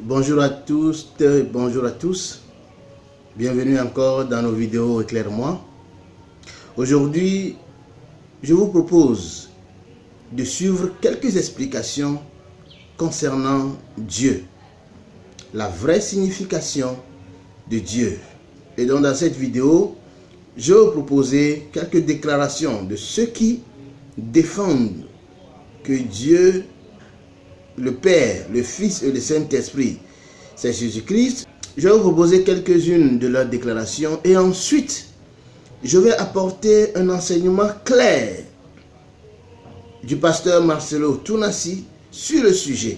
Bonjour à tous, bonjour à tous. Bienvenue encore dans nos vidéos Éclaire-moi. Aujourd'hui, je vous propose de suivre quelques explications concernant Dieu, la vraie signification de Dieu. Et donc dans cette vidéo, je vais vous proposer quelques déclarations de ceux qui défendent que Dieu, le Père, le Fils et le Saint-Esprit, c'est Jésus-Christ. Je vais vous proposer quelques-unes de leurs déclarations et ensuite, je vais apporter un enseignement clair du pasteur Marcelo Tounassi sur le sujet.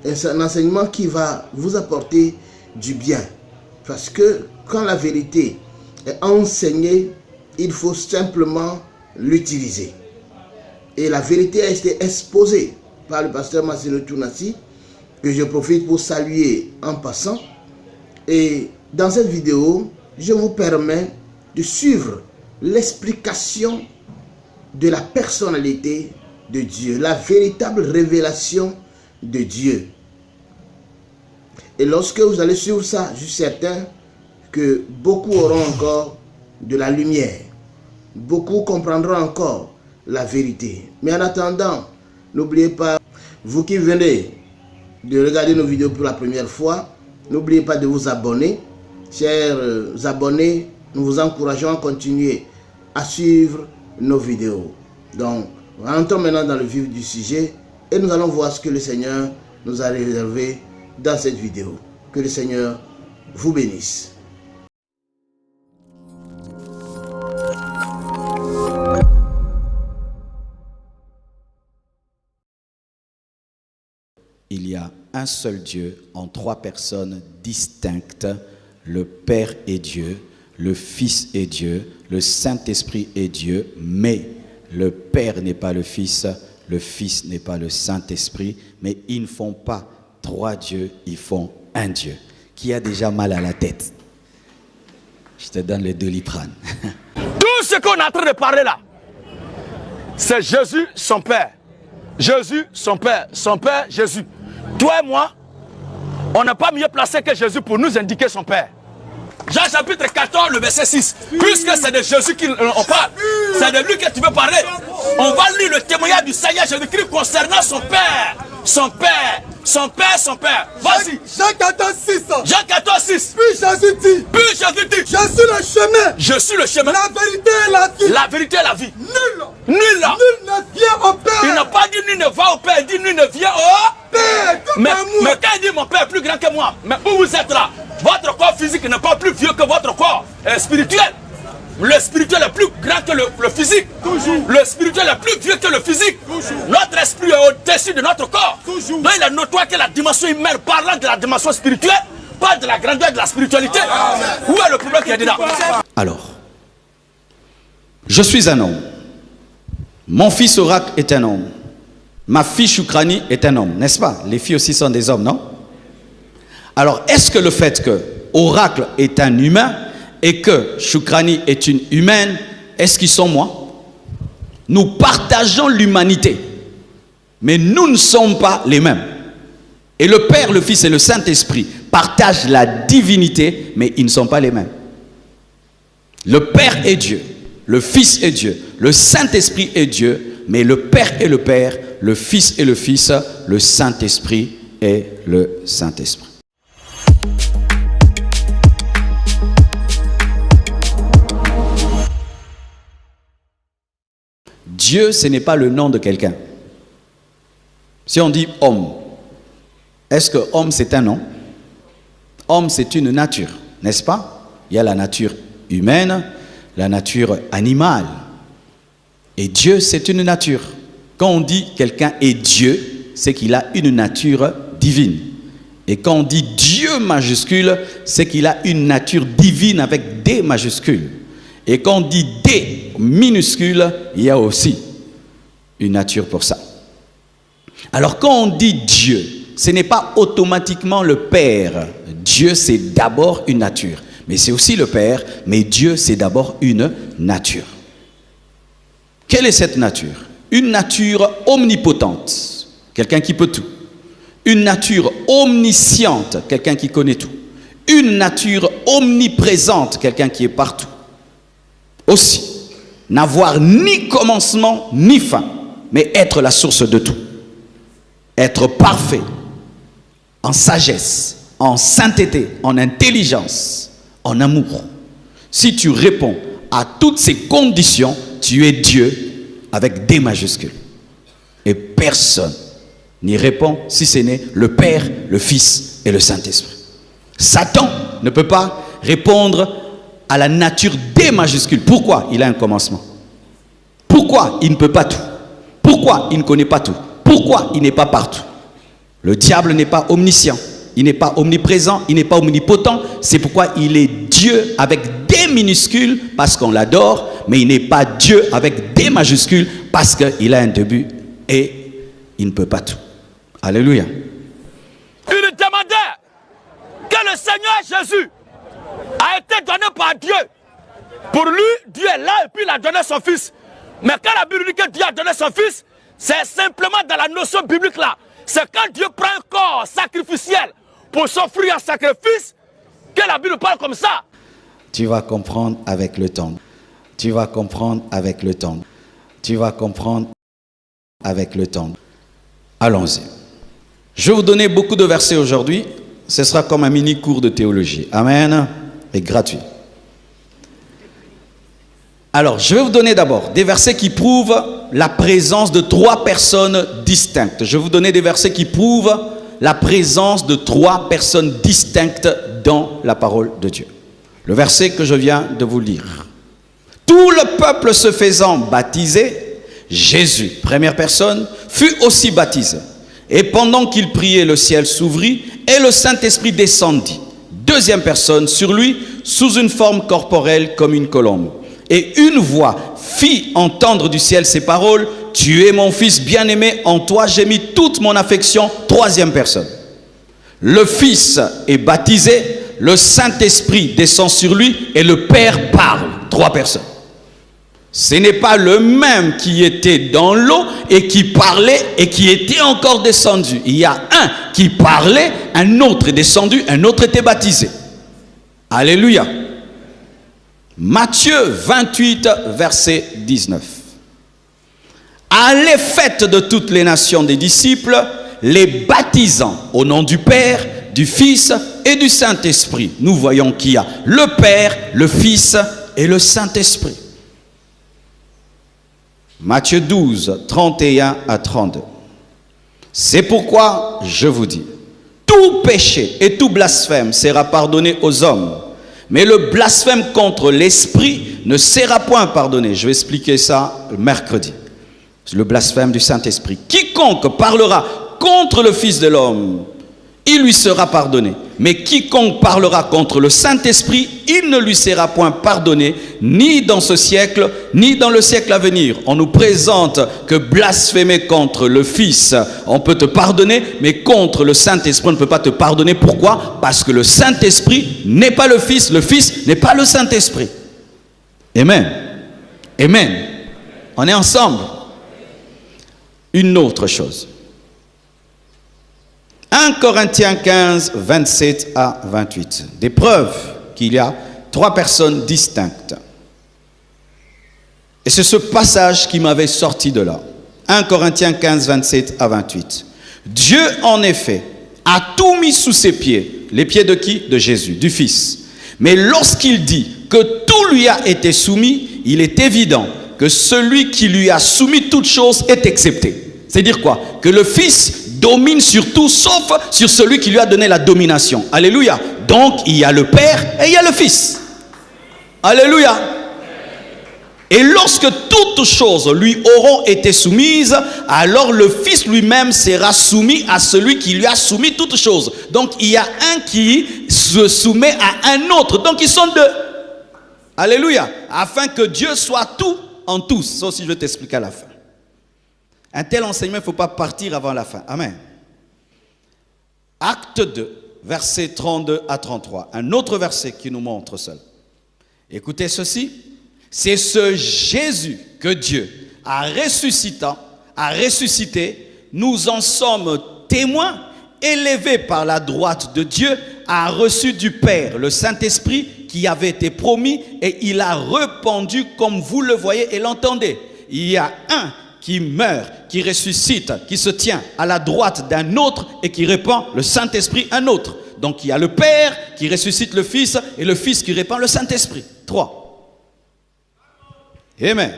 C'est un enseignement qui va vous apporter du bien. Parce que quand la vérité est enseignée, il faut simplement l'utiliser. Et la vérité a été exposée par le pasteur Marcelo Tounassi, que je profite pour saluer en passant. Et dans cette vidéo, je vous permets de suivre l'explication de la personnalité de Dieu, la véritable révélation de Dieu. Et lorsque vous allez suivre ça, je suis certain que beaucoup auront encore de la lumière. Beaucoup comprendront encore la vérité. Mais en attendant, n'oubliez pas, vous qui venez de regarder nos vidéos pour la première fois, n'oubliez pas de vous abonner. Chers abonnés, nous vous encourageons à continuer à suivre nos vidéos. Donc, rentrons maintenant dans le vif du sujet et nous allons voir ce que le Seigneur nous a réservé dans cette vidéo. Que le Seigneur vous bénisse. Il y a un seul Dieu en trois personnes distinctes. Le Père est Dieu, le Fils est Dieu, le Saint-Esprit est Dieu, mais le Père n'est pas le Fils n'est pas le Saint-Esprit, mais ils ne font pas trois dieux, ils font un Dieu. Qui a déjà mal à la tête? Je te donne les Doliprane. Tout ce qu'on est en train de parler là, c'est Jésus, son Père. Jésus, son Père, Jésus. Toi et moi, on n'a pas mieux placé que Jésus pour nous indiquer son Père. Jean chapitre 14, le verset 6. Puisque c'est de Jésus qu'on parle, c'est de lui que tu veux parler. On va lire le témoignage du Seigneur Jésus-Christ concernant son Père. Son Père. Vas-y. Jean 14, 6. Jean 14, 6. Puis Jésus dit. Je suis le chemin. Je suis le chemin. La vérité et la vie. La vérité et la vie. Nul ne vient au Père. Il n'a pas dit nul ne va au Père, il dit nul ne vient au Père. Mais quand il dit mon Père est plus grand que moi, mais où vous êtes là? Votre corps physique n'est pas plus vieux que votre corps spirituel. Le spirituel est plus grand que le physique. Toujours. Le spirituel est plus vieux que le physique. Toujours. Notre esprit est au-dessus de notre corps. Toujours. Donc il est notoire que la dimension humaine, parlant de la dimension spirituelle, pas de la grandeur de la spiritualité. Amen. Où est le problème qui est dedans? Alors, je suis un homme. Mon fils Oracle est un homme. Ma fille Choukrani est un homme, n'est-ce pas? Les filles aussi sont des hommes, non? Alors, est-ce que le fait que Oracle est un humain et que Choukrani est une humaine, est-ce qu'ils sont moi? Nous partageons l'humanité, mais nous ne sommes pas les mêmes. Et le Père, le Fils et le Saint-Esprit partagent la divinité, mais ils ne sont pas les mêmes. Le Père est Dieu, le Fils est Dieu, le Saint-Esprit est Dieu, mais le Père est le Père, le Fils est le Fils, le Saint-Esprit est le Saint-Esprit. Dieu, ce n'est pas le nom de quelqu'un. Si on dit homme, est-ce que homme c'est un nom? Homme c'est une nature, n'est-ce pas? Il y a la nature humaine, la nature animale. Et Dieu c'est une nature. Quand on dit quelqu'un est Dieu, c'est qu'il a une nature divine. Et quand on dit Dieu majuscule, c'est qu'il a une nature divine avec D majuscule. Et quand on dit D minuscule, il y a aussi une nature pour ça. Alors quand on dit Dieu, ce n'est pas automatiquement le Père. Dieu, c'est d'abord une nature. Mais c'est aussi le Père, mais Dieu, c'est d'abord une nature. Quelle est cette nature? Une nature omnipotente, quelqu'un qui peut tout. Une nature omnisciente, quelqu'un qui connaît tout. Une nature omniprésente, quelqu'un qui est partout. Aussi, n'avoir ni commencement ni fin, mais être la source de tout. Être parfait, en sagesse, en sainteté, en intelligence, en amour. Si tu réponds à toutes ces conditions, tu es Dieu avec D majuscules. Et personne n'y répond si ce n'est le Père, le Fils et le Saint-Esprit. Satan ne peut pas répondre à la nature D majuscule. Pourquoi? Il a un commencement. Pourquoi il ne peut pas tout? Pourquoi il ne connaît pas tout? Pourquoi il n'est pas partout? Le diable n'est pas omniscient, il n'est pas omniprésent, il n'est pas omnipotent. C'est pourquoi il est Dieu avec D minuscules parce qu'on l'adore, mais il n'est pas Dieu avec D majuscules parce qu'il a un début et il ne peut pas tout. Alléluia. Il demandait que le Seigneur Jésus a été donné par Dieu. Pour lui, Dieu est là et puis il a donné son fils. Mais quand la Bible dit que Dieu a donné son fils, c'est simplement dans la notion biblique là. C'est quand Dieu prend un corps sacrificiel pour s'offrir un sacrifice que la Bible parle comme ça. Tu vas comprendre avec le temps. Tu vas comprendre avec le temps. Tu vas comprendre avec le temps. Allons-y. Je vais vous donner beaucoup de versets aujourd'hui. Ce sera comme un mini cours de théologie. Amen. Et gratuit. Alors, je vais vous donner d'abord des versets qui prouvent la présence de 3 personnes distinctes. Je vais vous donner des versets qui prouvent la présence de 3 personnes distinctes dans la parole de Dieu. Le verset que je viens de vous lire. Tout le peuple se faisant baptiser, Jésus, première personne, fut aussi baptisé. Et pendant qu'il priait, le ciel s'ouvrit et le Saint-Esprit descendit. Deuxième personne, sur lui, sous une forme corporelle comme une colombe. Et une voix fit entendre du ciel ces paroles: tu es mon fils bien-aimé, en toi j'ai mis toute mon affection. Troisième personne. Le Fils est baptisé, le Saint-Esprit descend sur lui et le Père parle. 3 personnes. Ce n'est pas le même qui était dans l'eau et qui parlait et qui était encore descendu. Il y a un qui parlait, un autre est descendu, un autre était baptisé. Alléluia. Matthieu 28, verset 19. Allez, faites de toutes les nations des disciples, les baptisant au nom du Père, du Fils et du Saint-Esprit. Nous voyons qu'il y a le Père, le Fils et le Saint-Esprit. Matthieu 12, 31 à 32. C'est pourquoi je vous dis, tout péché et tout blasphème sera pardonné aux hommes, mais le blasphème contre l'Esprit ne sera point pardonné. Je vais expliquer ça le mercredi. Le blasphème du Saint-Esprit. Quiconque parlera contre le Fils de l'homme, il lui sera pardonné. Mais quiconque parlera contre le Saint-Esprit, il ne lui sera point pardonné, ni dans ce siècle, ni dans le siècle à venir. On nous présente que blasphémer contre le Fils, on peut te pardonner, mais contre le Saint-Esprit, on ne peut pas te pardonner. Pourquoi? Parce que le Saint-Esprit n'est pas le Fils n'est pas le Saint-Esprit. Amen. Amen. On est ensemble. Une autre chose. 1 Corinthiens 15, 27 à 28. Des preuves qu'il y a 3 personnes distinctes. Et c'est ce passage qui m'avait sorti de là. 1 Corinthiens 15, 27 à 28. Dieu, en effet, a tout mis sous ses pieds. Les pieds de qui? De Jésus, du Fils. Mais lorsqu'il dit que tout lui a été soumis, il est évident que celui qui lui a soumis toutes choses est excepté. C'est-à-dire quoi? Que le Fils domine sur tout sauf sur celui qui lui a donné la domination. Alléluia. Donc il y a le Père et il y a le Fils. Alléluia. Et lorsque toutes choses lui auront été soumises, alors le Fils lui-même sera soumis à celui qui lui a soumis toutes choses. Donc il y a un qui se soumet à un autre. Donc ils sont 2. Alléluia. Afin que Dieu soit tout en tous. Ça aussi je vais t'expliquer à la fin. Un tel enseignement, il ne faut pas partir avant la fin. Amen. Acte 2, versets 32 à 33. Un autre verset qui nous montre cela. Écoutez ceci. C'est ce Jésus que Dieu a ressuscité. Nous en sommes témoins élevé par la droite de Dieu, a reçu du Père le Saint-Esprit qui avait été promis et il a répandu comme vous le voyez et l'entendez. Il y a un qui meurt, qui ressuscite, qui se tient à la droite d'un autre et qui répand le Saint-Esprit à un autre. Donc il y a le Père qui ressuscite le Fils et le Fils qui répand le Saint-Esprit. 3. Amen.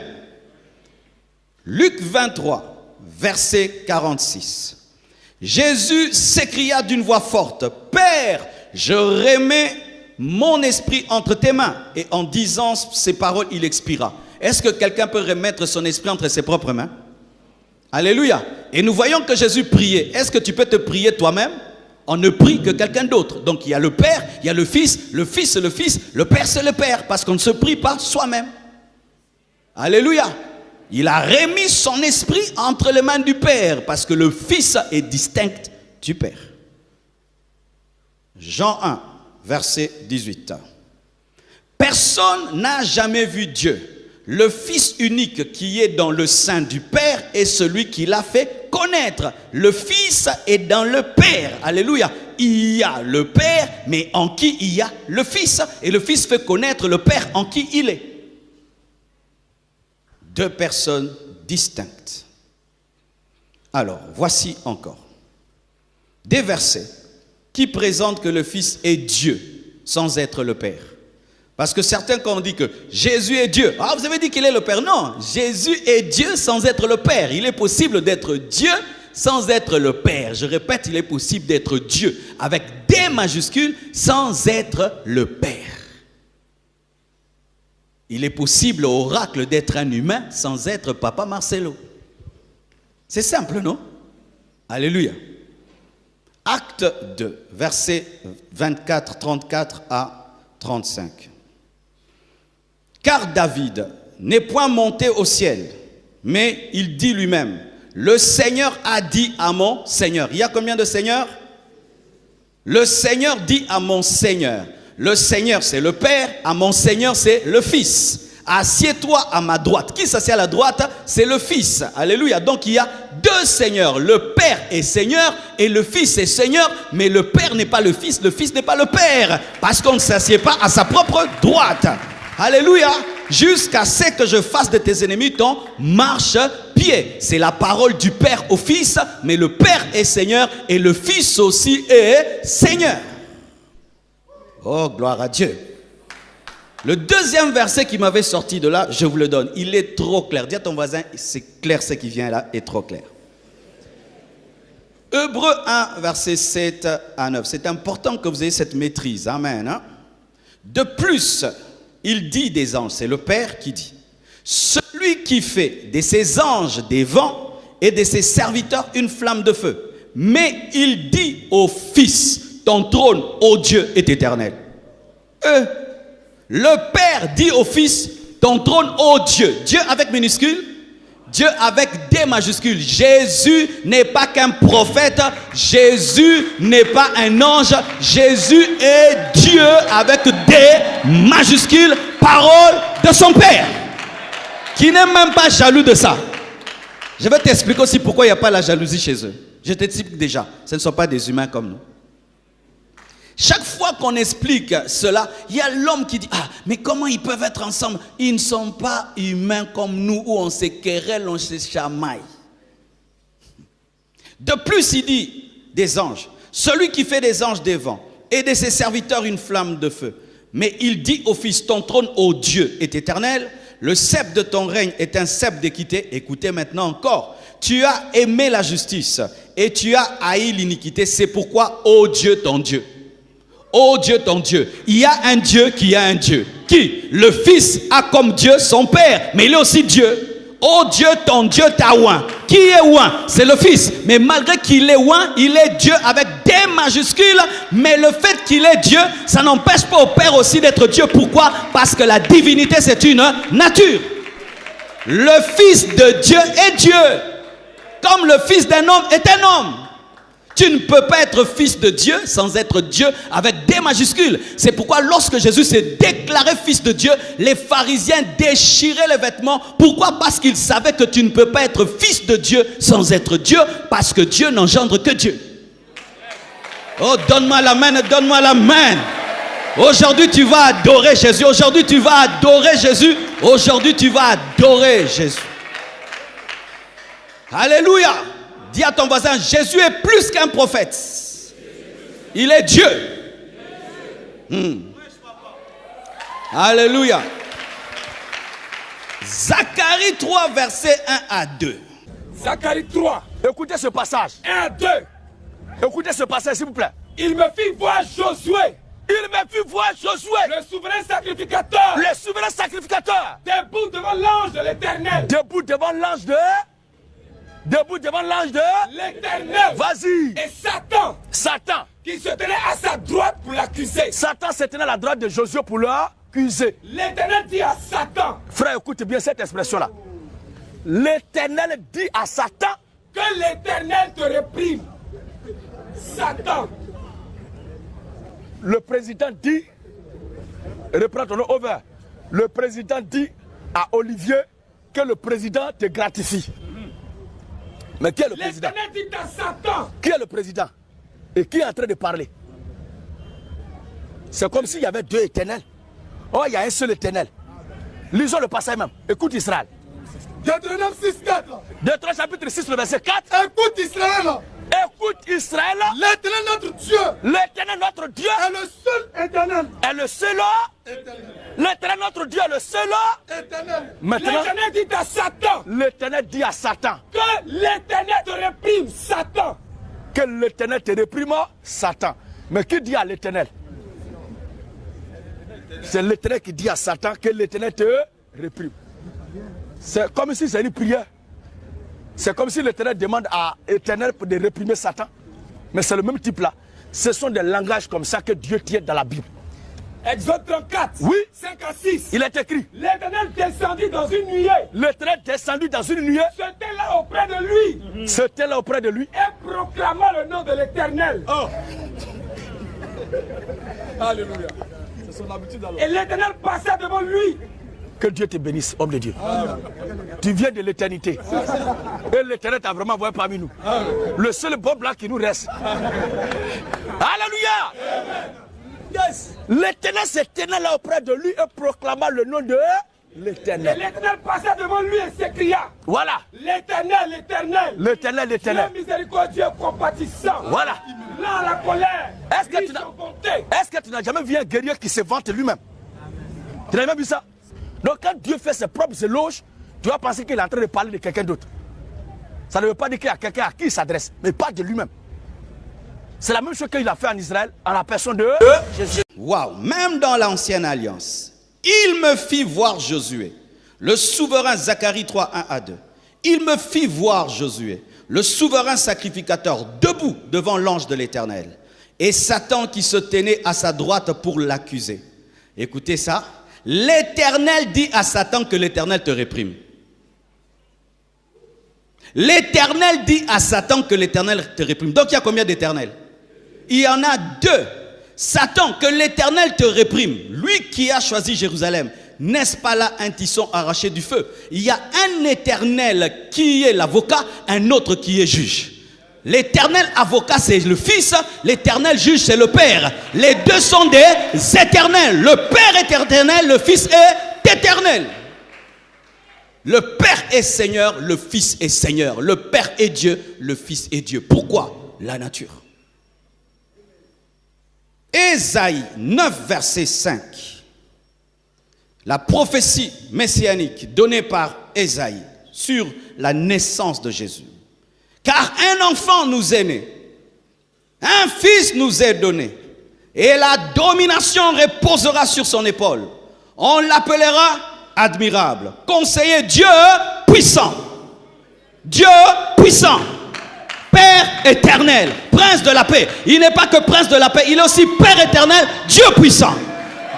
Luc 23, verset 46. Jésus s'écria d'une voix forte, « Père, je remets mon esprit entre tes mains. » Et en disant ces paroles, il expira. Est-ce que quelqu'un peut remettre son esprit entre ses propres mains? Alléluia. Et nous voyons que Jésus priait. Est-ce que tu peux te prier toi-même? On ne prie que quelqu'un d'autre. Donc il y a le Père, il y a le Fils c'est le Fils, le Père c'est le Père. Parce qu'on ne se prie pas soi-même. Alléluia. Il a remis son esprit entre les mains du Père. Parce que le Fils est distinct du Père. Jean 1, verset 18. Personne n'a jamais vu Dieu. Le Fils unique qui est dans le sein du Père est celui qui l'a fait connaître. Le Fils est dans le Père. Alléluia. Il y a le Père, mais en qui il y a le Fils. Et le Fils fait connaître le Père en qui il est. Deux personnes distinctes. Alors, voici encore des versets qui présentent que le Fils est Dieu sans être le Père. Parce que certains, quand on dit que Jésus est Dieu, ah, vous avez dit qu'il est le Père. Non, Jésus est Dieu sans être le Père. Il est possible d'être Dieu sans être le Père. Je répète, il est possible d'être Dieu avec D majuscules sans être le Père. Il est possible au oracle d'être un humain sans être Papa Marcelo. C'est simple, non? Alléluia. Acte 2, versets 24, 34 à 35. Car David n'est point monté au ciel, mais il dit lui-même, le Seigneur a dit à mon Seigneur. Il y a combien de seigneurs? Le Seigneur dit à mon Seigneur. Le Seigneur c'est le Père, à mon Seigneur c'est le Fils. Assieds-toi à ma droite. Qui s'assied à la droite? C'est le Fils. Alléluia. Donc il y a deux seigneurs. Le Père est Seigneur et le Fils est Seigneur. Mais le Père n'est pas le Fils n'est pas le Père. Parce qu'on ne s'assied pas à sa propre droite. Alléluia. Jusqu'à ce que je fasse de tes ennemis ton marche-pied. C'est la parole du Père au Fils. Mais le Père est Seigneur et le Fils aussi est Seigneur. Oh, gloire à Dieu. Le deuxième verset qui m'avait sorti de là, je vous le donne. Il est trop clair. Dis à ton voisin, c'est clair ce qui vient là, est trop clair. Hébreux 1, verset 7 à 9. C'est important que vous ayez cette maîtrise. Amen. Hein? De plus, il dit des anges, c'est le Père qui dit. Celui qui fait de ses anges des vents et de ses serviteurs une flamme de feu. Mais il dit au Fils, ton trône, ô Dieu, est éternel. Le Père dit au Fils, ton trône, ô Dieu. Dieu avec minuscule, Dieu avec D majuscule. Jésus n'est pas qu'un prophète, Jésus n'est pas un ange, Jésus est Dieu avec D majuscule, parole de son Père, qui n'est même pas jaloux de ça. Je vais t'expliquer aussi pourquoi il n'y a pas la jalousie chez eux. Je t'explique déjà, ce ne sont pas des humains comme nous. Chaque fois qu'on explique cela, il y a l'homme qui dit, ah, mais comment ils peuvent être ensemble? Ils ne sont pas humains comme nous, où on se querelle, on se chamaille. De plus, il dit, des anges, celui qui fait des anges des vents, et de ses serviteurs une flamme de feu. Mais il dit au Fils, ton trône, ô Dieu, est éternel, le sceptre de ton règne est un sceptre d'équité. Écoutez maintenant encore, tu as aimé la justice, et tu as haï l'iniquité, c'est pourquoi, ô Dieu, ton Dieu. Ô Dieu, ton Dieu. Il y a un Dieu qui a un Dieu. Qui? Le Fils a comme Dieu son Père. Mais il est aussi Dieu. Ô Dieu, ton Dieu t'a oint. Qui est oint? C'est le Fils. Mais malgré qu'il est oint, il est Dieu avec des majuscules. Mais le fait qu'il est Dieu, ça n'empêche pas au Père aussi d'être Dieu. Pourquoi? Parce que la divinité, c'est une nature. Le Fils de Dieu est Dieu. Comme le Fils d'un homme est un homme. Tu ne peux pas être fils de Dieu sans être Dieu avec des majuscules. C'est pourquoi lorsque Jésus s'est déclaré fils de Dieu, les pharisiens déchiraient les vêtements. Pourquoi? Parce qu'ils savaient que tu ne peux pas être fils de Dieu sans être Dieu, parce que Dieu n'engendre que Dieu. Oh, donne-moi la main, donne-moi la main. Aujourd'hui, tu vas adorer Jésus. Aujourd'hui, tu vas adorer Jésus. Aujourd'hui, tu vas adorer Jésus. Alléluia. Dis à ton voisin, Jésus est plus qu'un prophète. Il est Dieu. Alléluia. Zacharie 3, versets 1 à 2. Zacharie 3. Écoutez ce passage. 1 à 2. Écoutez ce passage, s'il vous plaît. Il me fit voir Josué, Il me fit voir Josué, le souverain sacrificateur, le souverain sacrificateur, debout devant l'ange de l'Éternel. debout devant l'ange de... Debout devant l'ange de... L'Éternel. Vas-y. Et Satan, Satan. qui se tenait à sa droite pour l'accuser. Satan se tenait à la droite de Josué pour l'accuser. L'Éternel dit à Satan, Frère, écoute bien cette expression-là. L'Éternel dit à Satan que l'Éternel te réprime. Satan. Le président dit, reprends ton nom au vert. Le président dit à Olivier que le président te gratifie. Mais qui est le président? L'Éternel dit à Satan. Qui est le président? Et qui est en train de parler? C'est comme s'il y avait deux éternels. Oh, il y a un seul éternel. Lisons le passage même. Écoute Israël. Deutéronome 6, 4. Deutéronome chapitre 6, le verset 4. Écoute Israël. Écoute Israël. L'Éternel notre Dieu L'éternel notre Dieu est le seul éternel. est le seul. L'éternel notre Dieu est le seul. Éternel. Maintenant, L'Éternel dit à Satan l'éternel dit à Satan que l'Éternel te réprime, Satan. que l'éternel te réprime, Satan. Mais qui dit à l'éternel? C'est l'éternel qui dit à Satan que l'éternel te réprime. C'est comme si c'est une prière. C'est comme si l'éternel demande à l'éternel de réprimer Satan. Mais c'est le même type là. Ce sont des langages comme ça que Dieu tient dans la Bible. Exode 34, Oui. 5 à 6. Il est écrit. L'Éternel descendit dans une nuée. L'éternel descendu dans une nuée. C'était là auprès de lui C'était là auprès de lui. et proclama le nom de l'Éternel. Oh. Alléluia. C'est son habitude alors. Et l'Éternel passait devant lui. Que Dieu te bénisse, homme de Dieu. Tu viens de l'éternité. Et l'éternel t'a vraiment envoyé parmi nous. Le seul bon blanc qui nous reste. Alléluia. Yes. L'éternel se tenait là auprès de lui et proclama le nom de Et l'éternel. l'Éternel passait devant lui et s'écria. Voilà. L'Éternel, l'Éternel. L'éternel, l'éternel. Le miséricordieux compatissant. Voilà. Là, la colère. Est-ce que tu riche n'as- en bonté. Est-ce que tu n'as jamais vu un guerrier qui se vante lui-même? Tu n'as jamais vu ça? Donc quand Dieu fait ses propres éloges, tu vas penser qu'il est en train de parler de quelqu'un d'autre. Ça ne veut pas dire qu'il y a quelqu'un à qui il s'adresse, mais pas de lui-même. C'est la même chose qu'il a fait en Israël, en la personne de Jésus. Waouh, même dans l'ancienne alliance, il me fit voir Josué, le souverain Zacharie 3, 1 à 2. Il me fit voir Josué, le souverain sacrificateur, debout devant l'ange de l'Éternel, et Satan qui se tenait à sa droite pour l'accuser. Écoutez ça. L'Éternel dit à Satan que l'Éternel te réprime. L'Éternel dit à Satan que l'Éternel te réprime. Donc il y a combien d'Éternels? Il y en a deux. Satan, que l'Éternel te réprime. Lui qui a choisi Jérusalem. N'est-ce pas là un tisson arraché du feu? Il y a un Éternel qui est l'avocat, un autre qui est juge. L'éternel avocat c'est le Fils, l'éternel juge c'est le Père. Les deux sont des éternels. Le Père est éternel, le Fils est éternel. Le Père est Seigneur, le Fils est Seigneur. Le Père est Dieu, le Fils est Dieu. Pourquoi? La nature. Ésaïe 9, verset 5. La prophétie messianique donnée par Ésaïe sur la naissance de Jésus. Car un enfant nous est né, un fils nous est donné, et la domination reposera sur son épaule. On l'appellera admirable, conseiller, Dieu puissant, Père éternel, prince de la paix. Il n'est pas que prince de la paix, il est aussi Père éternel, Dieu puissant.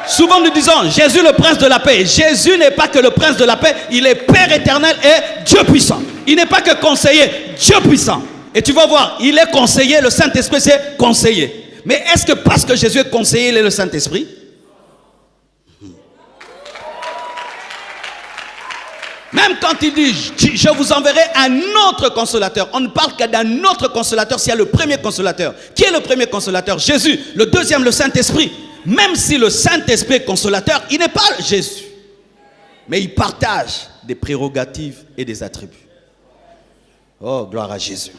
Souvent nous disons Jésus le prince de la paix. Jésus n'est pas que le prince de la paix, il est Père éternel et Dieu puissant. Il n'est pas que conseiller, Dieu puissant. Et tu vas voir, il est conseiller, le Saint-Esprit c'est conseiller. Mais est-ce que parce que Jésus est conseiller, il est le Saint-Esprit? Mais Même quand il dit, je vous enverrai un autre consolateur. On ne parle que d'un autre consolateur s'il y a le premier consolateur. Qui est le premier consolateur? Jésus. Le deuxième, le Saint-Esprit. Même si le Saint-Esprit est consolateur, il n'est pas Jésus. Mais il partage des prérogatives et des attributs. Oh, gloire à Jésus.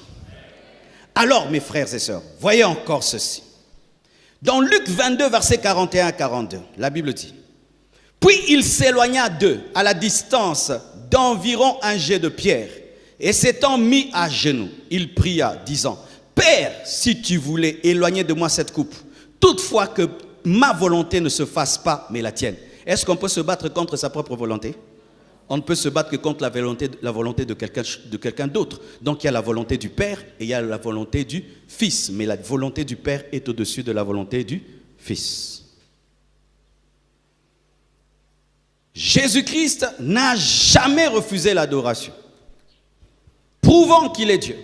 Alors, mes frères et sœurs, voyez encore ceci. Dans Luc 22, versets 41 à 42, la Bible dit: puis il s'éloigna d'eux à la distance d'environ un jet de pierre, et s'étant mis à genoux, il pria, disant: Père, si tu voulais éloigner de moi cette coupe, toutefois que ma volonté ne se fasse pas, mais la tienne. Est-ce qu'on peut se battre contre sa propre volonté? On ne peut se battre que contre la volonté de quelqu'un d'autre. Donc il y a la volonté du Père et il y a la volonté du Fils. Mais la volonté du Père est au-dessus de la volonté du Fils. Jésus-Christ n'a jamais refusé l'adoration, prouvant qu'il est Dieu.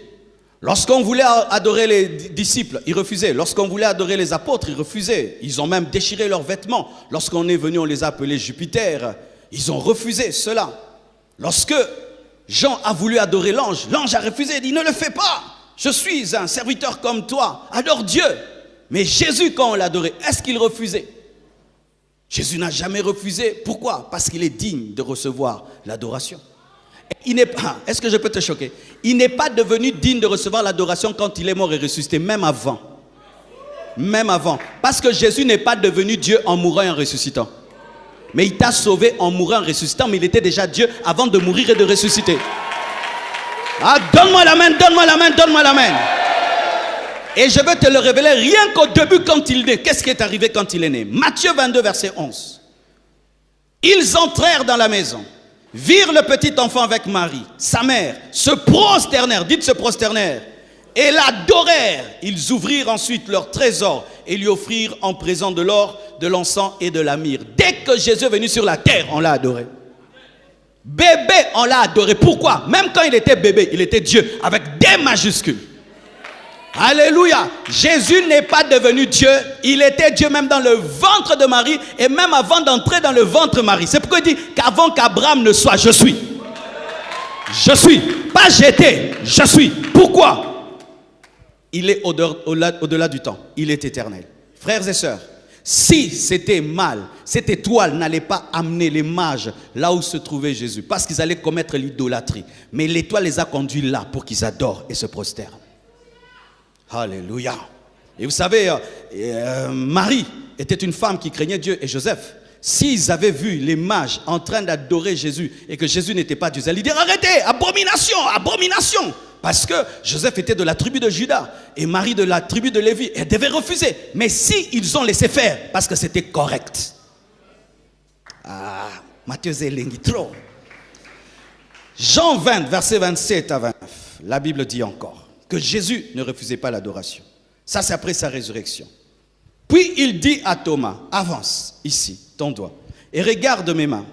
Lorsqu'on voulait adorer les disciples, ils refusaient. Lorsqu'on voulait adorer les apôtres, ils refusaient. Ils ont même déchiré leurs vêtements. Lorsqu'on est venu, on les a appelés Jupiter. Ils ont refusé cela. Lorsque Jean a voulu adorer l'ange, l'ange a refusé. Il dit: ne le fais pas. Je suis un serviteur comme toi. Adore Dieu. Mais Jésus, quand on l'adorait, est-ce qu'il refusait? Jésus n'a jamais refusé. Pourquoi? Parce qu'il est digne de recevoir l'adoration. Il n'est pas, est-ce que je peux te choquer? Il n'est pas devenu digne de recevoir l'adoration quand il est mort et ressuscité, même avant. Même avant. Parce que Jésus n'est pas devenu Dieu en mourant et en ressuscitant. Mais il t'a sauvé en mourant et en ressuscitant, mais il était déjà Dieu avant de mourir et de ressusciter. Ah, donne-moi la main, donne-moi la main, donne-moi la main. Et je vais te le révéler rien qu'au début quand il naît. Qu'est-ce qui est arrivé quand il est né? Matthieu 22, verset 11. Ils entrèrent dans la maison, virent le petit enfant avec Marie, sa mère, se prosternèrent, dites se prosternèrent, et l'adorèrent. Ils ouvrirent ensuite leur trésor et lui offrirent en présent de l'or, de l'encens et de la myrrhe. Dès que Jésus est venu sur la terre, on l'a adoré. Bébé, on l'a adoré. Pourquoi? Même quand il était bébé, il était Dieu avec des majuscules. Alléluia. Jésus n'est pas devenu Dieu. Il était Dieu même dans le ventre de Marie et même avant d'entrer dans le ventre de Marie. C'est pourquoi il dit qu'avant qu'Abraham ne soit, je suis. Je suis. Pas j'étais, je suis. Pourquoi? Il est au-delà du temps. Il est éternel. Frères et sœurs, si c'était mal, cette étoile n'allait pas amener les mages là où se trouvait Jésus, parce qu'ils allaient commettre l'idolâtrie. Mais l'étoile les a conduits là pour qu'ils adorent et se prosternent. Alléluia. Et vous savez, Marie était une femme qui craignait Dieu, et Joseph. S'ils avaient vu les mages en train d'adorer Jésus et que Jésus n'était pas Dieu, ils allaient dire: arrêtez, abomination, abomination. Parce que Joseph était de la tribu de Juda et Marie de la tribu de Lévi. Elle devait refuser. Mais si ils ont laissé faire, parce que c'était correct. Ah, Matthieu Zélengi trop. Jean 20, verset 27 à 29. La Bible dit encore que Jésus ne refusait pas l'adoration. Ça, c'est après sa résurrection. Puis il dit à Thomas: avance ici ton doigt et regarde mes mains.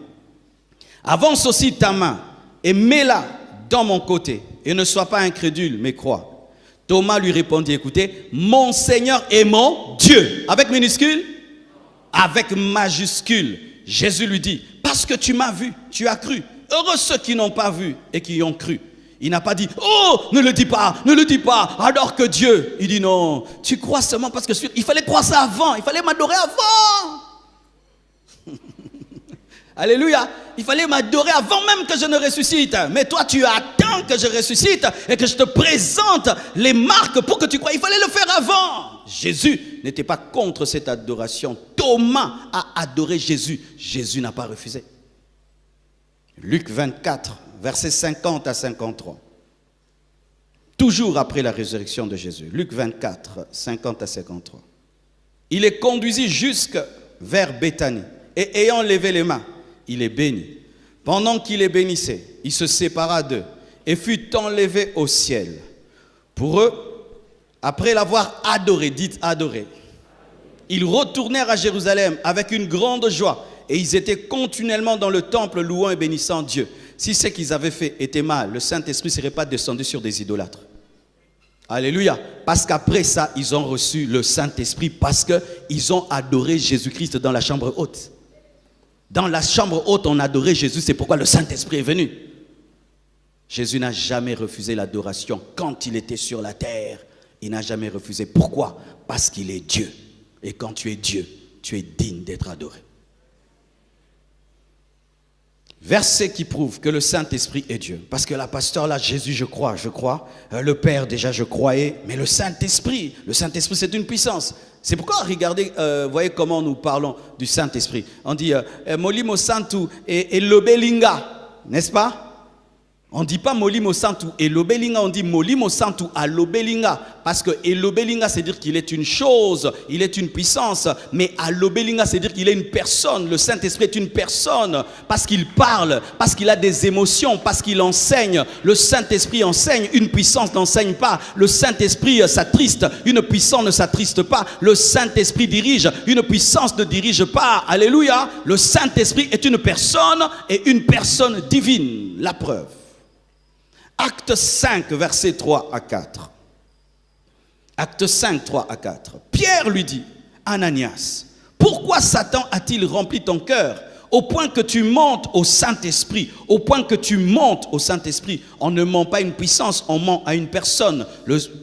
Avance aussi ta main et mets-la dans mon côté et ne sois pas incrédule mais crois. Thomas lui répondit: écoutez, mon Seigneur et mon Dieu. Avec minuscule? Avec majuscule. Jésus lui dit: parce que tu m'as vu, tu as cru. Heureux ceux qui n'ont pas vu et qui y ont cru. Il n'a pas dit: oh, ne le dis pas, alors que Dieu. Il dit: non, tu crois seulement parce que il fallait croire ça avant, il fallait m'adorer avant. Alléluia. Il fallait m'adorer avant même que je ne ressuscite. Mais toi, tu attends que je ressuscite et que je te présente les marques pour que tu crois. Il fallait le faire avant. Jésus n'était pas contre cette adoration. Thomas a adoré Jésus. Jésus n'a pas refusé. Luc 24, versets 50 à 53. Toujours après la résurrection de Jésus. Luc 24, 50 à 53. Il les conduisit jusque vers Béthanie. Et ayant levé les mains, il les bénit. Pendant qu'il les bénissait, il se sépara d'eux et fut enlevé au ciel. Pour eux, après l'avoir adoré, dites adoré, ils retournèrent à Jérusalem avec une grande joie et ils étaient continuellement dans le temple louant et bénissant Dieu. Si ce qu'ils avaient fait était mal, le Saint-Esprit ne serait pas descendu sur des idolâtres. Alléluia. Parce qu'après ça, ils ont reçu le Saint-Esprit parce qu'ils ont adoré Jésus-Christ dans la chambre haute. Dans la chambre haute, on adorait Jésus, c'est pourquoi le Saint-Esprit est venu. Jésus n'a jamais refusé l'adoration quand il était sur la terre. Il n'a jamais refusé. Pourquoi? Parce qu'il est Dieu. Et quand tu es Dieu, tu es digne d'être adoré. Verset qui prouve que le Saint-Esprit est Dieu. Parce que la pasteur là, Jésus, je crois. Le Père, déjà, je croyais. Mais le Saint-Esprit c'est une puissance. C'est pourquoi, regardez, voyez comment nous parlons du Saint-Esprit. On dit, Molimo Santu et Lobelinga, n'est-ce pas? On ne dit pas Molimo Santu et Lobelinga, on dit Molimo Santu à Lobelinga. Parce que Lobelinga, c'est dire qu'il est une chose, il est une puissance. Mais à Lobelinga, c'est dire qu'il est une personne. Le Saint-Esprit est une personne. Parce qu'il parle, parce qu'il a des émotions, parce qu'il enseigne. Le Saint-Esprit enseigne, une puissance n'enseigne pas. Le Saint-Esprit s'attriste, une puissance ne s'attriste pas. Le Saint-Esprit dirige, une puissance ne dirige pas. Alléluia. Le Saint-Esprit est une personne et une personne divine. La preuve. Acte 5, versets 3 à 4. Acte 5, 3 à 4. Pierre lui dit, Ananias, pourquoi Satan a-t-il rempli ton cœur au point que tu montes au Saint-Esprit? Au point que tu montes au Saint-Esprit. On ne ment pas à une puissance, on ment à une personne.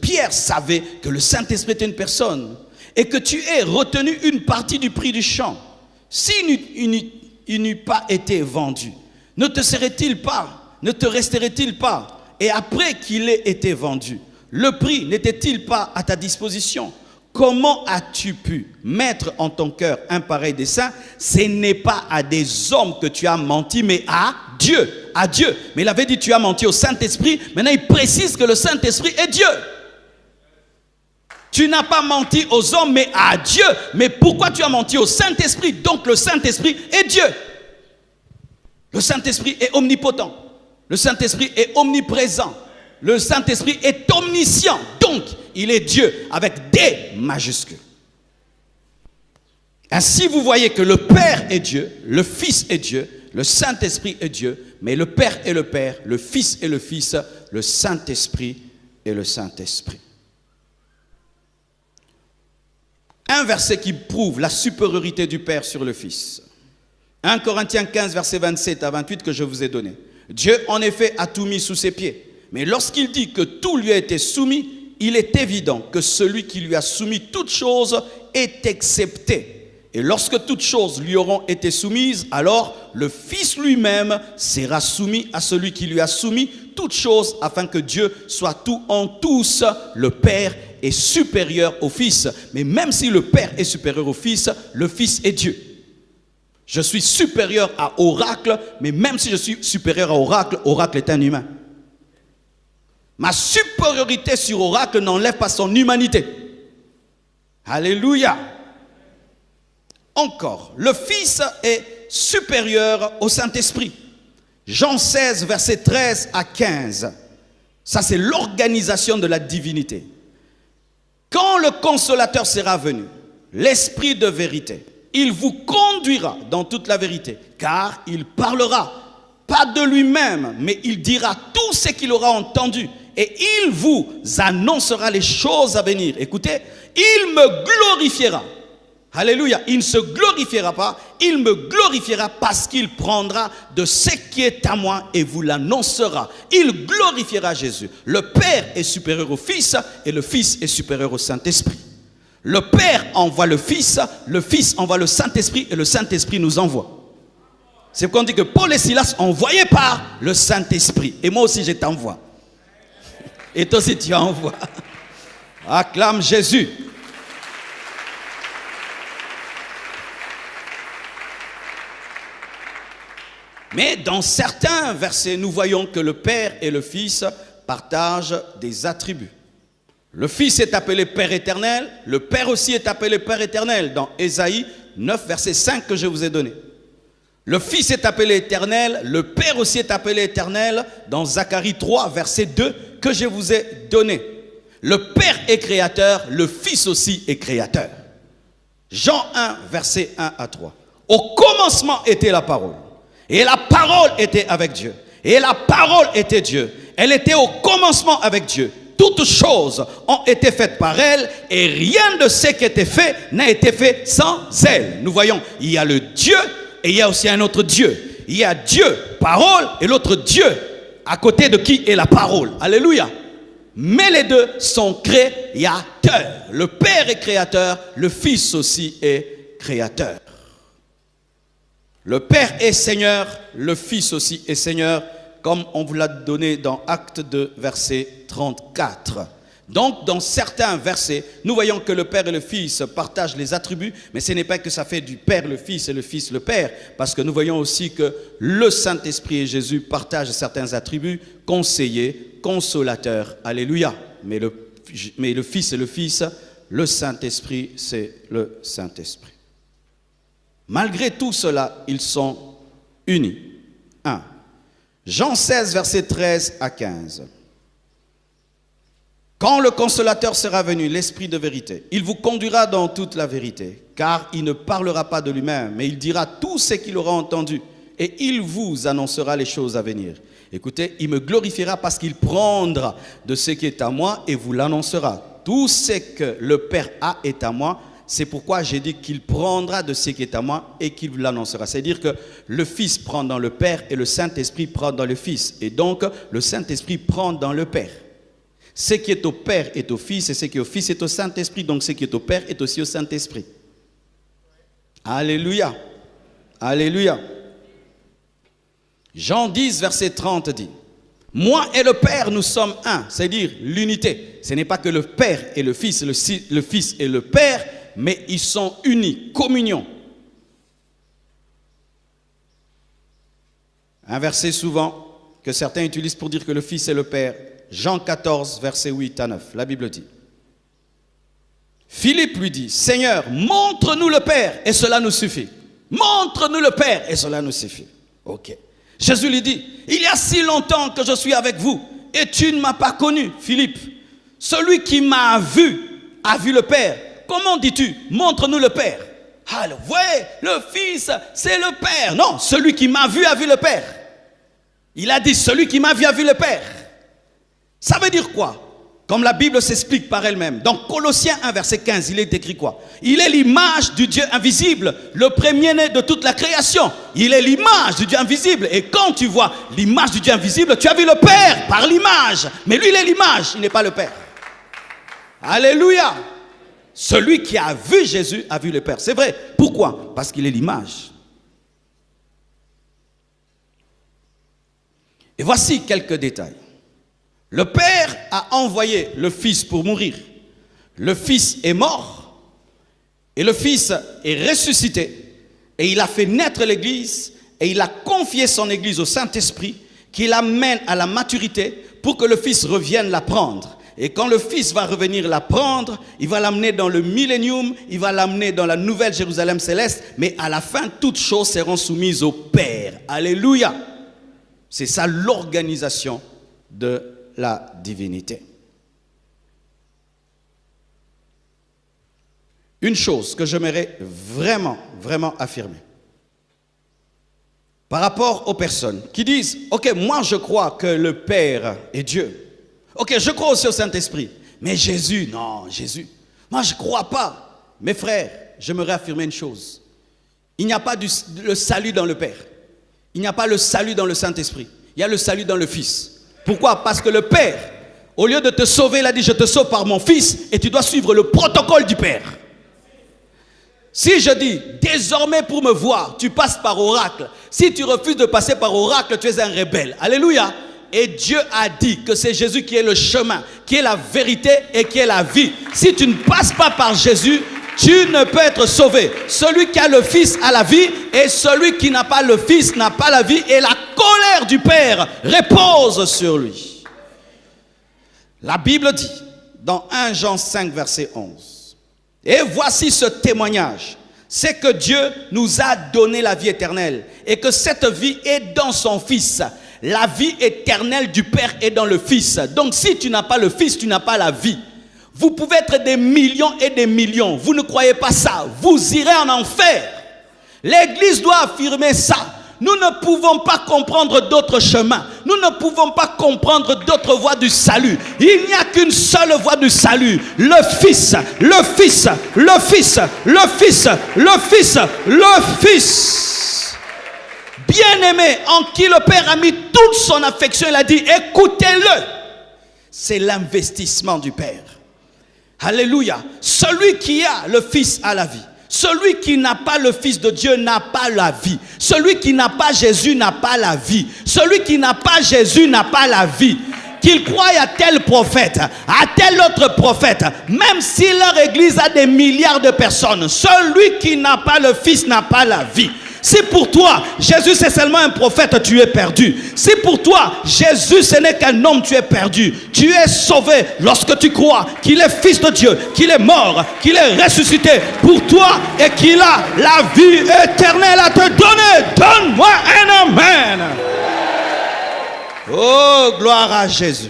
Pierre savait que le Saint-Esprit était une personne et que tu aies retenu une partie du prix du champ. S'il n'eût pas été vendu, ne te resterait-il pas? Et après qu'il ait été vendu, le prix n'était-il pas à ta disposition? Comment as-tu pu mettre en ton cœur un pareil dessein? Ce n'est pas à des hommes que tu as menti, mais à Dieu. À Dieu. Mais il avait dit tu as menti au Saint-Esprit. Maintenant il précise que le Saint-Esprit est Dieu. Tu n'as pas menti aux hommes, mais à Dieu. Mais pourquoi tu as menti au Saint-Esprit? Donc le Saint-Esprit est Dieu. Le Saint-Esprit est omnipotent. Le Saint-Esprit est omniprésent. Le Saint-Esprit est omniscient. Donc, il est Dieu avec des majuscules. Ainsi, vous voyez que le Père est Dieu, le Fils est Dieu, le Saint-Esprit est Dieu, mais le Père est le Père, le Fils est le Fils, le Saint-Esprit est le Saint-Esprit. Un verset qui prouve la supériorité du Père sur le Fils. 1 Corinthiens 15, verset 27 à 28 que je vous ai donné. Dieu, en effet, a tout mis sous ses pieds. Mais lorsqu'il dit que tout lui a été soumis, il est évident que celui qui lui a soumis toutes choses est excepté. Et lorsque toutes choses lui auront été soumises, alors le Fils lui-même sera soumis à celui qui lui a soumis toutes choses, afin que Dieu soit tout en tous. Le Père est supérieur au Fils. Mais même si le Père est supérieur au Fils, le Fils est Dieu. Je suis supérieur à Oracle, mais même si je suis supérieur à Oracle, Oracle est un humain. Ma supériorité sur Oracle n'enlève pas son humanité. Alléluia. Encore, le Fils est supérieur au Saint-Esprit. Jean 16, versets 13 à 15. Ça, c'est l'organisation de la divinité. Quand le Consolateur sera venu, l'Esprit de vérité, il vous conduira dans toute la vérité, car il parlera, pas de lui-même, mais il dira tout ce qu'il aura entendu, et il vous annoncera les choses à venir. Écoutez, il me glorifiera. Alléluia, il ne se glorifiera pas, il me glorifiera parce qu'il prendra de ce qui est à moi et vous l'annoncera. Il glorifiera Jésus. Le Père est supérieur au Fils et le Fils est supérieur au Saint-Esprit. Le Père envoie le Fils envoie le Saint-Esprit et le Saint-Esprit nous envoie. C'est pourquoi on dit que Paul et Silas envoyés par le Saint-Esprit. Et moi aussi je t'envoie. Et toi aussi tu envoies. Acclame Jésus. Mais dans certains versets, nous voyons que le Père et le Fils partagent des attributs. Le Fils est appelé Père éternel, le Père aussi est appelé Père éternel dans Ésaïe 9, verset 5 que je vous ai donné. Le Fils est appelé éternel, le Père aussi est appelé éternel dans Zacharie 3, verset 2 que je vous ai donné. Le Père est créateur, le Fils aussi est créateur. Jean 1, verset 1 à 3. Au commencement était la parole, et la parole était avec Dieu, et la parole était Dieu. Elle était au commencement avec Dieu. Toutes choses ont été faites par elle et rien de ce qui était fait n'a été fait sans elle. Nous voyons, il y a le Dieu et il y a aussi un autre Dieu. Il y a Dieu, parole, et l'autre Dieu, à côté de qui est la parole. Alléluia. Mais les deux sont créateurs. Le Père est créateur, le Fils aussi est créateur. Le Père est Seigneur, le Fils aussi est Seigneur, comme on vous l'a donné dans Actes 2, verset 34. Donc, dans certains versets, nous voyons que le Père et le Fils partagent les attributs, mais ce n'est pas que ça fait du Père le Fils et le Fils le Père, parce que nous voyons aussi que le Saint-Esprit et Jésus partagent certains attributs, conseiller, consolateur, alléluia. Mais le Fils et le Fils, le Saint-Esprit, c'est le Saint-Esprit. Malgré tout cela, ils sont unis. 1. Jean 16, versets 13 à 15. Quand le consolateur sera venu, l'Esprit de vérité, il vous conduira dans toute la vérité, car il ne parlera pas de lui-même, mais il dira tout ce qu'il aura entendu, et il vous annoncera les choses à venir. Écoutez, il me glorifiera parce qu'il prendra de ce qui est à moi et vous l'annoncera. Tout ce que le Père a est à moi, c'est pourquoi j'ai dit qu'il prendra de ce qui est à moi et qu'il vous l'annoncera. C'est-à-dire que le Fils prend dans le Père et le Saint-Esprit prend dans le Fils. Et donc, le Saint-Esprit prend dans le Père. Ce qui est au Père est au Fils et ce qui est au Fils est au Saint-Esprit. Donc ce qui est au Père est aussi au Saint-Esprit. Alléluia. Alléluia. Jean 10, verset 30 dit, « Moi et le Père, nous sommes un. » C'est-à-dire l'unité. Ce n'est pas que le Père et le Fils et le Père, mais ils sont unis, communion. Un verset souvent que certains utilisent pour dire que le Fils est le Père. Jean 14, versets 8 à 9, la Bible dit. Philippe lui dit, « Seigneur, montre-nous le Père et cela nous suffit. » Montre-nous le Père et cela nous suffit. Ok. Jésus lui dit, « Il y a si longtemps que je suis avec vous et tu ne m'as pas connu, Philippe. Celui qui m'a vu a vu le Père. Comment dis-tu, montre-nous le Père? » Alors, vous voyez, le Fils, c'est le Père. Non, celui qui m'a vu a vu le Père. Il a dit, celui qui m'a vu a vu le Père. Ça veut dire quoi? Comme la Bible s'explique par elle-même. Dans Colossiens 1, verset 15, il est écrit quoi? Il est l'image du Dieu invisible, le premier-né de toute la création. Il est l'image du Dieu invisible. Et quand tu vois l'image du Dieu invisible, tu as vu le Père par l'image. Mais lui, il est l'image, il n'est pas le Père. Alléluia. Celui qui a vu Jésus a vu le Père. C'est vrai. Pourquoi? Parce qu'il est l'image. Et voici quelques détails. Le Père a envoyé le Fils pour mourir. Le Fils est mort et le Fils est ressuscité. Et il a fait naître l'Église et il a confié son Église au Saint-Esprit qui l'amène à la maturité pour que le Fils revienne la prendre. Et quand le Fils va revenir la prendre, il va l'amener dans le millénium, il va l'amener dans la nouvelle Jérusalem céleste. Mais à la fin, toutes choses seront soumises au Père. Alléluia. C'est ça l'organisation de la divinité. Une chose que j'aimerais vraiment affirmer par rapport aux personnes qui disent « Ok, moi je crois que le Père est Dieu. Ok, je crois aussi au Saint-Esprit. Mais Jésus, non, Jésus, moi je ne crois pas. » Mes frères, j'aimerais affirmer une chose. Il n'y a pas le salut dans le Père. Il n'y a pas le salut dans le Saint-Esprit. Il y a le salut dans le Fils. Pourquoi? Parce que le Père, au lieu de te sauver, il a dit, je te sauve par mon Fils et tu dois suivre le protocole du Père. Si je dis, désormais pour me voir, tu passes par oracle. Si tu refuses de passer par oracle, tu es un rebelle. Alléluia. Et Dieu a dit que c'est Jésus qui est le chemin, qui est la vérité et qui est la vie. Si tu ne passes pas par Jésus, tu ne peux être sauvé. Celui qui a le Fils a la vie et celui qui n'a pas le Fils n'a pas la vie et la colère du Père repose sur lui. La Bible dit dans 1 Jean 5 verset 11, et voici ce témoignage, c'est que Dieu nous a donné la vie éternelle et que cette vie est dans son Fils. La vie éternelle du Père est dans le Fils. Donc si tu n'as pas le Fils, tu n'as pas la vie. Vous pouvez être des millions et des millions. Vous ne croyez pas ça. Vous irez en enfer. L'Église doit affirmer ça. Nous ne pouvons pas comprendre d'autres chemins. Nous ne pouvons pas comprendre d'autres voies du salut. Il n'y a qu'une seule voie du salut. Le Fils, le Fils, le Fils, le Fils, le Fils, le Fils. bien-aimé en qui le Père a mis toute son affection, il a dit, écoutez-le. C'est l'investissement du Père. Alléluia. Celui qui a le Fils a la vie. Celui qui n'a pas le Fils de Dieu n'a pas la vie. Celui qui n'a pas Jésus n'a pas la vie. Celui qui n'a pas Jésus n'a pas la vie. Qu'il croie à tel prophète, à tel autre prophète, même si leur église a des milliards de personnes, celui qui n'a pas le Fils n'a pas la vie. Si pour toi, Jésus c'est seulement un prophète, tu es perdu. Si pour toi, Jésus ce n'est qu'un homme, tu es perdu. Tu es sauvé lorsque tu crois qu'il est Fils de Dieu, qu'il est mort, qu'il est ressuscité pour toi et qu'il a la vie éternelle à te donner. Donne-moi un amen. Oh, gloire à Jésus.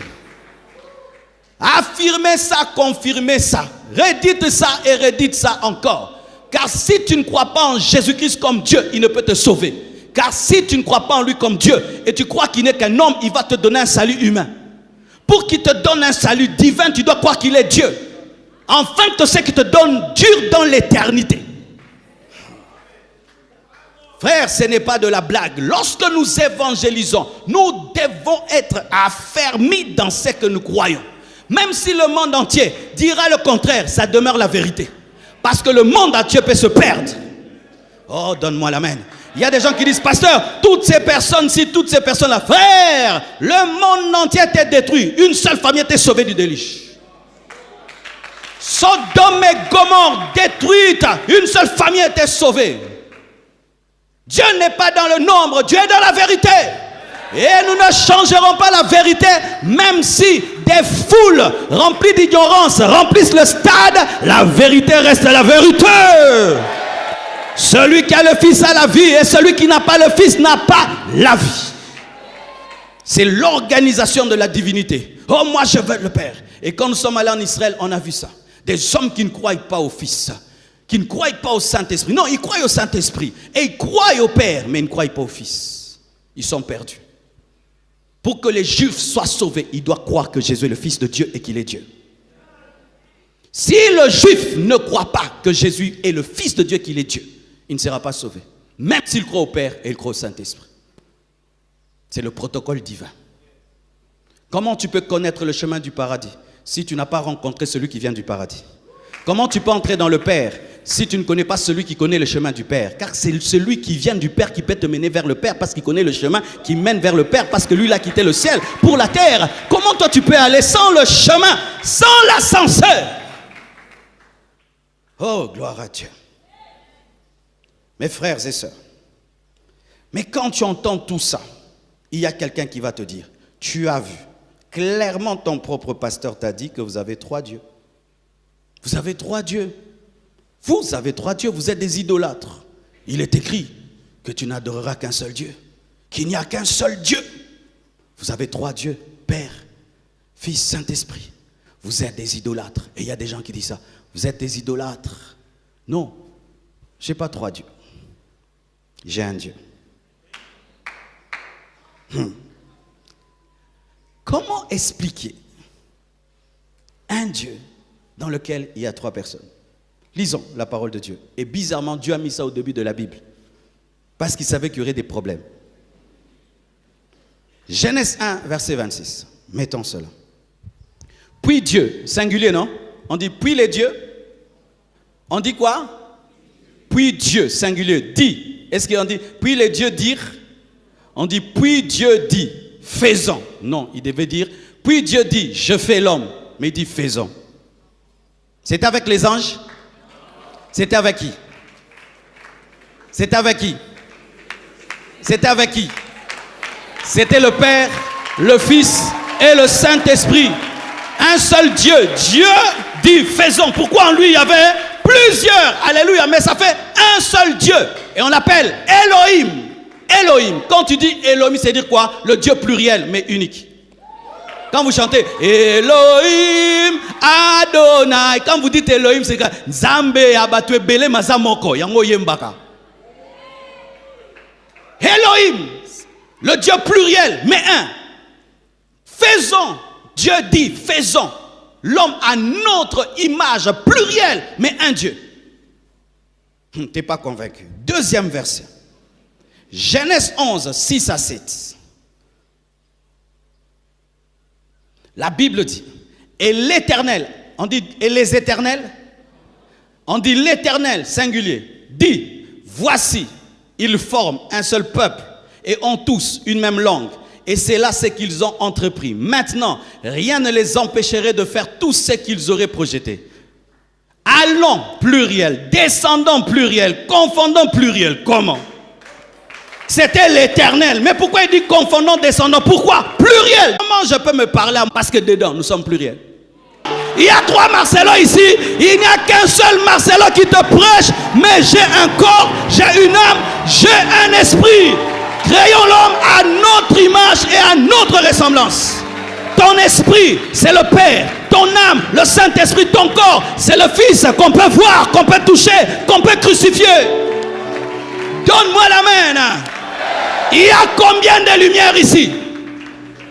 Affirmez ça, confirmez ça. Redites ça et redites ça encore. Car si tu ne crois pas en Jésus-Christ comme Dieu, il ne peut te sauver. Car si tu ne crois pas en lui comme Dieu et tu crois qu'il n'est qu'un homme, il va te donner un salut humain. Pour qu'il te donne un salut divin, tu dois croire qu'il est Dieu. Afin que ce qu'il te donne dure dans l'éternité. Frère, ce n'est pas de la blague. Lorsque nous évangélisons, nous devons être affermis dans ce que nous croyons. Même si le monde entier dira le contraire, ça demeure la vérité. Parce que le monde entier peut se perdre. Oh, donne-moi l'amen. Il y a des gens qui disent, pasteur, toutes ces personnes-ci, toutes ces personnes-là, frère, le monde entier était détruit. Une seule famille était sauvée du déluge. Sodome et Gomorrhe détruite. Une seule famille était sauvée. Dieu n'est pas dans le nombre, Dieu est dans la vérité. Et nous ne changerons pas la vérité, même si des foules remplies d'ignorance remplissent le stade, la vérité reste la vérité. Celui qui a le Fils a la vie et celui qui n'a pas le Fils n'a pas la vie. C'est l'organisation de la divinité. Oh, moi je veux le Père. Et quand nous sommes allés en Israël, on a vu ça. Des hommes qui ne croient pas au Fils, qui ne croient pas au Saint-Esprit. Non, ils croient au Saint-Esprit. Et ils croient au Père, mais ils ne croient pas au Fils. Ils sont perdus. Pour que les Juifs soient sauvés, ils doivent croire que Jésus est le Fils de Dieu et qu'il est Dieu. Si le Juif ne croit pas que Jésus est le Fils de Dieu et qu'il est Dieu, il ne sera pas sauvé. Même s'il croit au Père et il croit au Saint-Esprit. C'est le protocole divin. Comment tu peux connaître le chemin du paradis si tu n'as pas rencontré celui qui vient du paradis? Comment tu peux entrer dans le Père si tu ne connais pas celui qui connaît le chemin du Père? Car c'est celui qui vient du Père qui peut te mener vers le Père parce qu'il connaît le chemin qui mène vers le Père parce que lui il a quitté le ciel pour la terre. Comment toi tu peux aller sans le chemin, sans l'ascenseur? Oh, gloire à Dieu. Mes frères et sœurs, mais quand tu entends tout ça, il y a quelqu'un qui va te dire, tu as vu, clairement ton propre pasteur t'a dit que vous avez 3 dieux. Vous avez 3 dieux. Vous avez 3 dieux, vous êtes des idolâtres. Il est écrit que tu n'adoreras qu'un seul Dieu, qu'il n'y a qu'un seul Dieu. Vous avez 3 dieux, Père, Fils, Saint-Esprit. Vous êtes des idolâtres. Et il y a des gens qui disent ça. Vous êtes des idolâtres. Non, je n'ai pas 3 dieux. J'ai un Dieu. Comment expliquer un Dieu dans lequel il y a 3 personnes? Lisons la parole de Dieu. Et bizarrement, Dieu a mis ça au début de la Bible. Parce qu'il savait qu'il y aurait des problèmes. Genèse 1, verset 26. Mettons cela. Puis Dieu, singulier, non? On dit puis les dieux. On dit quoi? Puis Dieu, singulier, dit. Est-ce qu'on dit puis les dieux dirent? On dit puis Dieu dit, faisons. Non, il devait dire puis Dieu dit, je fais l'homme. Mais il dit faisons. C'était avec les anges? C'était avec qui? C'était avec qui? C'était avec qui? C'était le Père, le Fils et le Saint-Esprit. Un seul Dieu. Dieu dit faisons. Pourquoi en lui il y avait plusieurs? Alléluia. Mais ça fait un seul Dieu. Et on l'appelle Elohim. Elohim. Quand tu dis Elohim, c'est dire quoi? Le Dieu pluriel mais unique. Quand vous chantez Elohim Adonai, quand vous dites Elohim, c'est que Nzambe abatwe bele mazamoko yango yembaka. Elohim, le Dieu pluriel mais un. Faisons, Dieu dit faisons l'homme à notre image, pluriel mais un Dieu. T'es pas convaincu? Deuxième verset. Genèse 11, 6 à 7. La Bible dit, et l'Éternel, on dit, et les éternels, on dit l'Éternel, singulier, dit, voici, ils forment un seul peuple et ont tous une même langue. Et c'est là ce qu'ils ont entrepris. Maintenant, rien ne les empêcherait de faire tout ce qu'ils auraient projeté. Allons, pluriel, descendons, pluriel, confondons, pluriel. Comment? C'était l'Éternel. Mais pourquoi il dit confondons, descendons? Pourquoi? Pluriel. Comment je peux me parler? Parce que dedans, nous sommes pluriels. Il y a 3 Marcelo ici. Il n'y a qu'un seul Marcelo qui te prêche. Mais j'ai un corps, j'ai une âme, j'ai un esprit. Créons l'homme à notre image et à notre ressemblance. Ton esprit, c'est le Père. Ton âme, le Saint-Esprit. Ton corps, c'est le Fils qu'on peut voir, qu'on peut toucher, qu'on peut crucifier. Donne-moi la main. Il y a combien de lumières ici?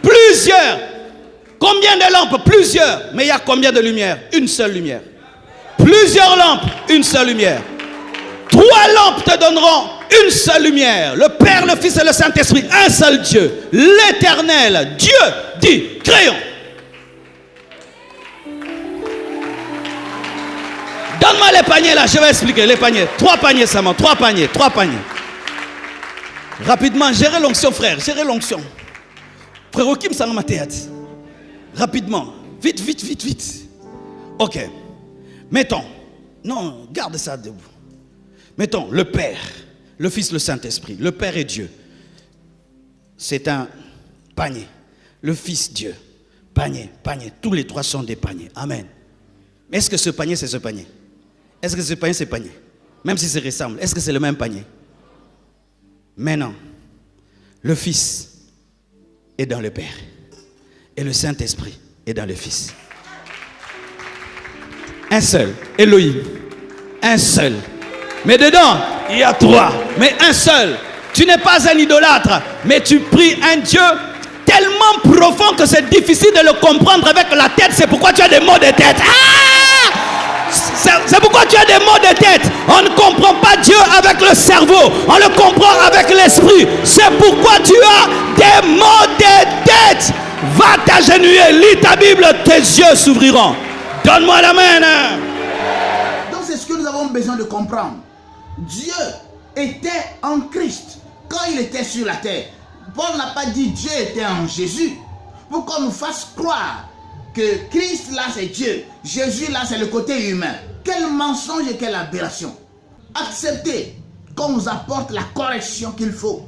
Plusieurs. Combien de lampes? Plusieurs. Mais il y a combien de lumières? Une seule lumière. Plusieurs lampes, une seule lumière. 3 lampes te donneront une seule lumière. Le Père, le Fils et le Saint-Esprit. Un seul Dieu. L'Éternel. Dieu dit, créons. Donne-moi les paniers là, je vais expliquer. Les paniers. 3 paniers seulement. 3 paniers. 3 paniers. Rapidement, gérez l'onction, frère. Gérez l'onction. Frère Okim Sangamateat. Rapidement. Vite, vite, vite, vite. Ok. Mettons. Non, garde ça debout. Mettons le Père, le Fils, le Saint-Esprit. Le Père est Dieu. C'est un panier. Le Fils, Dieu. Panier, panier. Tous les 3 sont des paniers. Amen. Mais est-ce que ce panier, c'est ce panier? Est-ce que ce panier, c'est panier? Même si ça ressemble, est-ce que c'est le même panier? Maintenant, le Fils est dans le Père. Et le Saint-Esprit est dans le Fils. Un seul, Elohim. Un seul. Mais dedans, il y a 3. Mais un seul. Tu n'es pas un idolâtre, mais tu pries un Dieu tellement profond que c'est difficile de le comprendre avec la tête. C'est pourquoi tu as des maux de tête. C'est pourquoi tu as des maux de tête. On ne comprend pas Dieu avec le cerveau. On le comprend avec l'esprit. C'est pourquoi tu as des maux de tête. Va t'agenouiller, lis ta Bible, tes yeux s'ouvriront. Donne-moi la main. Donc c'est ce que nous avons besoin de comprendre. Dieu était en Christ quand il était sur la terre. Paul n'a pas dit Dieu était en Jésus pour qu'on nous fasse croire que Christ là c'est Dieu, Jésus là c'est le côté humain. Quel mensonge et quelle aberration. Acceptez qu'on nous apporte la correction qu'il faut.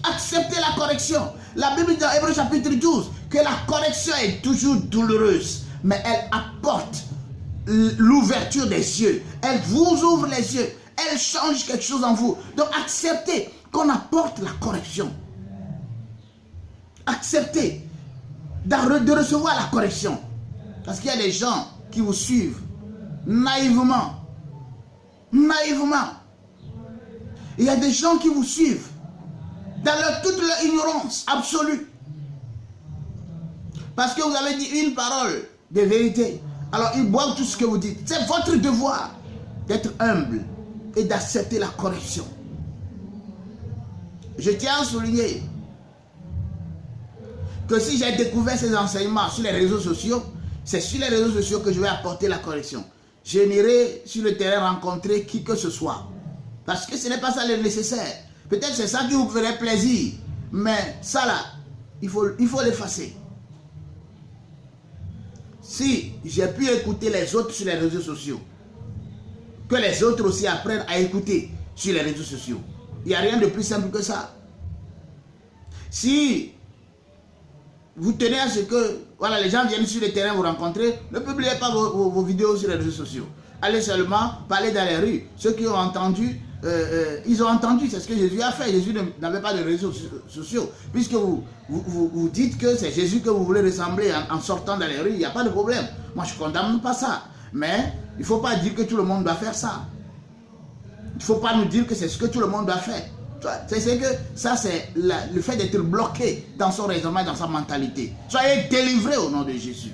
Acceptez la correction. La Bible dit dans Hébreux chapitre 12 que la correction est toujours douloureuse, mais elle apporte l'ouverture des yeux. Elle vous ouvre les yeux. Elle change quelque chose en vous. Donc acceptez qu'on apporte la correction. Acceptez de recevoir la correction. Parce qu'il y a des gens qui vous suivent naïvement. Naïvement. Il y a des gens qui vous suivent dans toute leur ignorance absolue. Parce que vous avez dit une parole de vérité. Alors ils boivent tout ce que vous dites. C'est votre devoir d'être humble et d'accepter la correction. Je tiens à souligner que si j'ai découvert ces enseignements sur les réseaux sociaux, c'est sur les réseaux sociaux que je vais apporter la correction. Je n'irai sur le terrain rencontrer qui que ce soit. Parce que ce n'est pas ça le nécessaire. Peut-être c'est ça qui vous ferait plaisir. Mais ça là, il faut l'effacer. Si j'ai pu écouter les autres sur les réseaux sociaux, que les autres aussi apprennent à écouter sur les réseaux sociaux. Il n'y a rien de plus simple que ça. Si vous tenez à ce que voilà, les gens viennent sur le terrain vous rencontrer, ne publiez pas vos vidéos sur les réseaux sociaux. Allez seulement parler dans les rues. Ceux qui ont entendu, ils ont entendu, c'est ce que Jésus a fait. Jésus n'avait pas de réseaux sociaux. Puisque vous dites que c'est Jésus que vous voulez ressembler en sortant dans les rues, il n'y a pas de problème. Moi je ne condamne pas ça. Mais il ne faut pas dire que tout le monde doit faire ça. Il ne faut pas nous dire que c'est ce que tout le monde doit faire. C'est que ça, c'est le fait d'être bloqué dans son raisonnement et dans sa mentalité. Soyez délivrés au nom de Jésus.